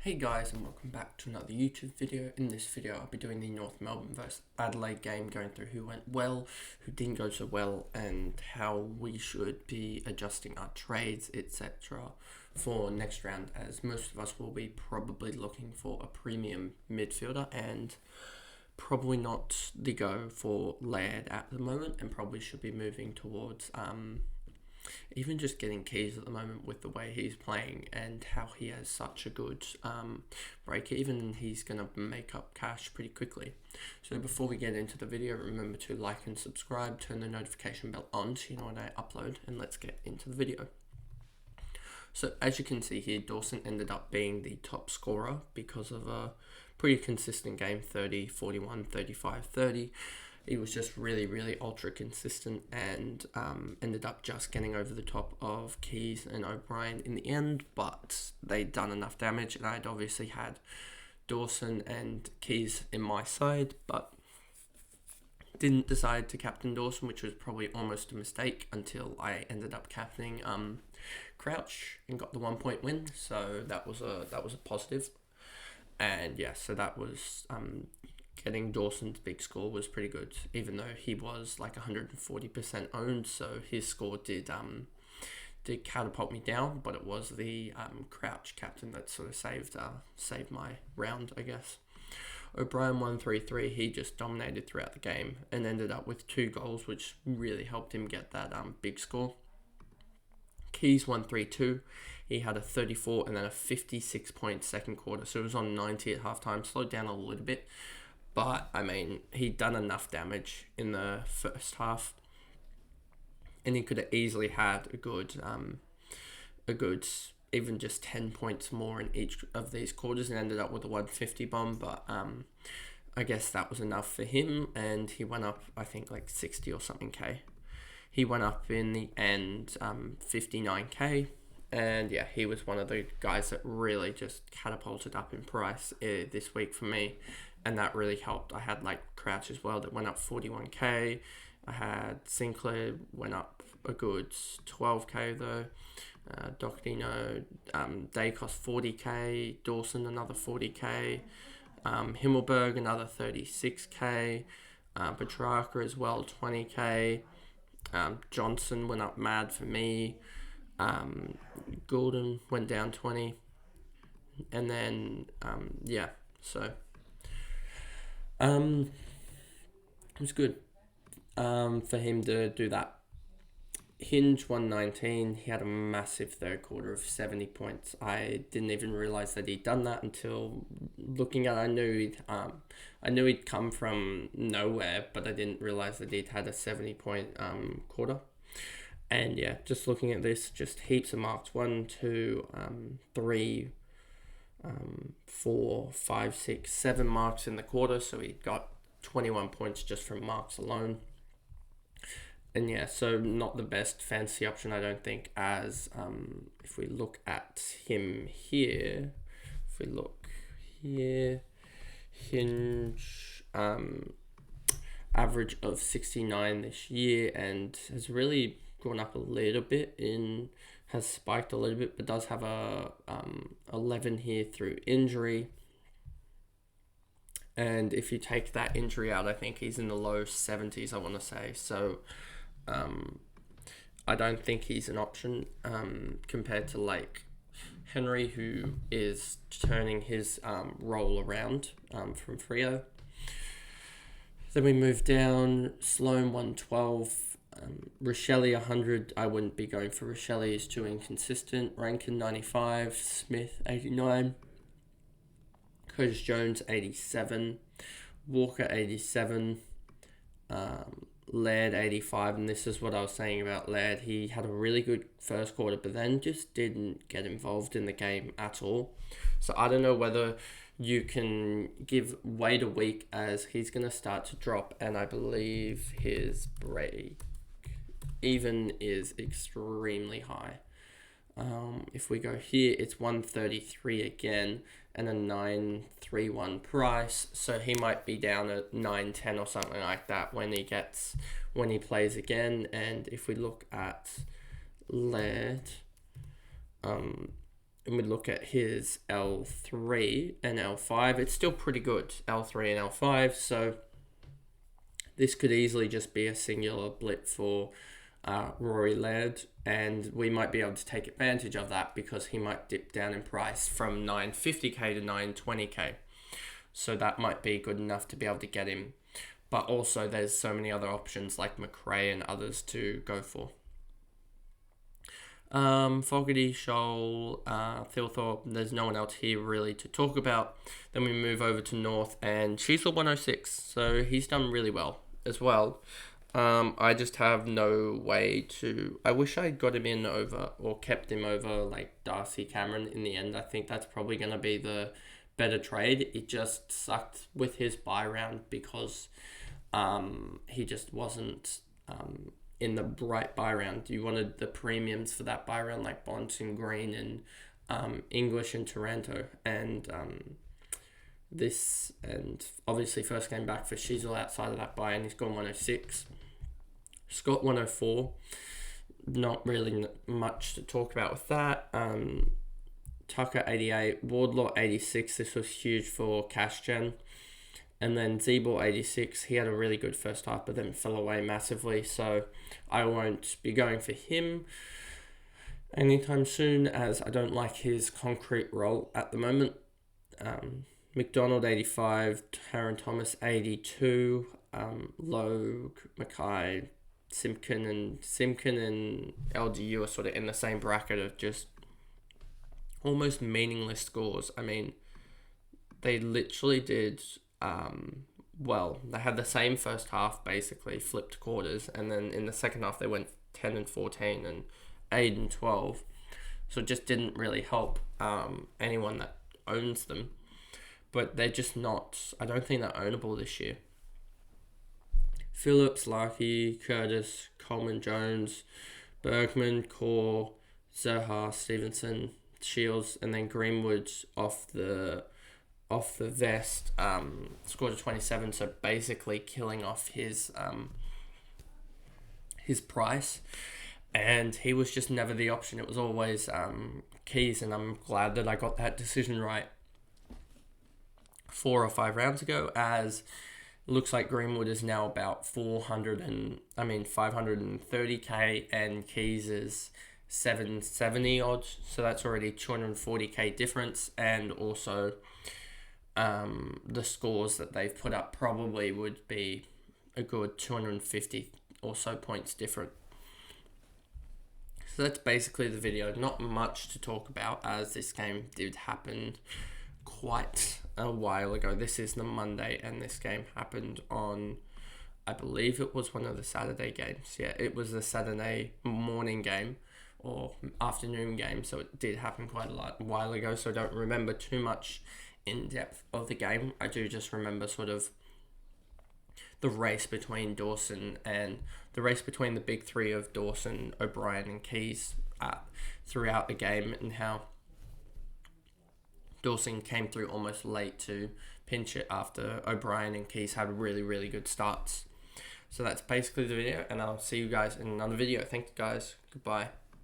Hey guys, and welcome back to another YouTube video. In this video I'll be doing the North Melbourne vs Adelaide game, going through who went well, who didn't go so well, and how we should be adjusting our trades, etc. for next round, as most of us will be probably looking for a premium midfielder and probably not the go for Laird at the moment, and probably should be moving towards even just getting Keys at the moment with the way he's playing and how he has such a good break even. He's going to make up cash pretty quickly. So before we get into the video, remember to like and subscribe, turn the notification bell on so you know when I upload, and let's get into the video. So as you can see here, Dawson ended up being the top scorer because of a pretty consistent game, 30, 41, 35, 30. He was just really ultra consistent and ended up just getting over the top of Keys and O'Brien in the end, but they'd done enough damage, and I'd obviously had Dawson and Keys in my side, but didn't decide to captain Dawson, which was probably almost a mistake until I ended up captaining Crouch and got the 1 point win. So that was a positive. And yeah, so that was getting Dawson's big score was pretty good, even though he was like 140% owned. So his score did catapult me down, but it was the Crouch captain that sort of saved my round, I guess. O'Brien 133, he just dominated throughout the game and ended up with 2 goals, which really helped him get that big score. Keys 132, he had a 34 and then a 56-point second quarter, so it was on 90 at halftime, slowed down a little bit, but I mean, he'd done enough damage in the first half, and he could have easily had a good even just 10 points more in each of these quarters, and ended up with a 150 bomb, but I guess that was enough for him, and he went up, I think, like 60 or something K. He went up in the end 59k, and yeah, he was one of the guys that really just catapulted up in price this week for me, and that really helped. I had like Crouch as well that went up 41k. I had Sinclair went up a good 12k though. Doctino, they cost 40k. Dawson another 40k. Himmelberg another 36k. Petrarca as well 20k. Johnson went up mad for me. Goulden went down 20, and then yeah, so it was good for him to do that. Hinge 119, he had a massive third quarter of 70 points. I didn't even realize that he'd done that until looking at it. I knew he'd come from nowhere, but I didn't realize that he'd had a 70-point quarter. And yeah, just looking at this, just heaps of marks. 1, 2, 3, 4, 5, 6, 7 marks in the quarter. So he got 21 points just from marks alone. And yeah, so not the best fantasy option, I don't think, as if we look at him here, Hinge, average of 69 this year, and has really gone up a little bit, has spiked a little bit, but does have a 11 here through injury. And if you take that injury out, I think he's in the low 70s, I want to say. So I don't think he's an option compared to like Henry, who is turning his role around from Freo. Then we move down. Sloan 112, Rochelle 100. I wouldn't be going for Rochelle, he's too inconsistent. Rankin 95, Smith 89, Curtis Jones 87, Walker 87, Laird 85, and this is what I was saying about Laird. He had a really good first quarter, but then just didn't get involved in the game at all. So I don't know whether you can give wait a week, as he's going to start to drop, and I believe his break even is extremely high. If we go here, it's 133 again and a 931 price, so he might be down at 910 or something like that when he plays again. And if we look at Laird, and we look at his L3 and L5, it's still pretty good, L3 and L5, so this could easily just be a singular blip for Rory Laird, and we might be able to take advantage of that because he might dip down in price from 950k to 920k. So that might be good enough to be able to get him. But also there's so many other options like McRae and others to go for. Fogarty, Shoal, Thilthorpe, there's no one else here really to talk about. Then we move over to North and Sheasel 106, so he's done really well as well. I just have no way to... I wish I got him in over or kept him over like Darcy Cameron in the end. I think that's probably going to be the better trade. It just sucked with his buy round because he just wasn't in the right buy round. You wanted the premiums for that buy round like Bonson, Green and English and Taranto, and this, and obviously first game back for Sheasel outside of that buy, and he's gone 106. Scott 104, not really much to talk about with that. Tucker 88, Wardlaw 86, this was huge for cash gen. And then Zeeble 86, he had a really good first half, but then fell away massively, so I won't be going for him anytime soon, as I don't like his concrete role at the moment. McDonald 85, Taron Thomas 82, Logue, Mackay, Simpkin and LGU are sort of in the same bracket of just almost meaningless scores. I mean, they literally did well. They had the same first half, basically flipped quarters, and then in the second half they went 10 and 14 and 8 and 12. So it just didn't really help anyone that owns them. But they're just not... I don't think they're ownable this year. Phillips, Larkey, Curtis, Coleman, Jones, Bergman, Core, Zaha, Stevenson, Shields, and then Greenwood off the vest scored a 27, so basically killing off his price, and he was just never the option. It was always Keys, and I'm glad that I got that decision right 4 or 5 rounds ago, as looks like Greenwood is now about 530k, and Keys is 770 odd, so that's already 240k difference, and also the scores that they've put up probably would be a good 250 or so points different. So that's basically the video. Not much to talk about, as this game did happen quite a while ago. This is the Monday, and this game happened on, I believe it was one of the Saturday games. Yeah, it was the Saturday morning game or afternoon game, so it did happen quite a while ago, so I don't remember too much in depth of the game. I do just remember sort of the race between Dawson and the race between the big three of Dawson, O'Brien and Keys throughout the game, and how Dawson came through almost late to pinch it after O'Brien and Keys had really, really good starts. So that's basically the video, and I'll see you guys in another video. Thank you guys. Goodbye.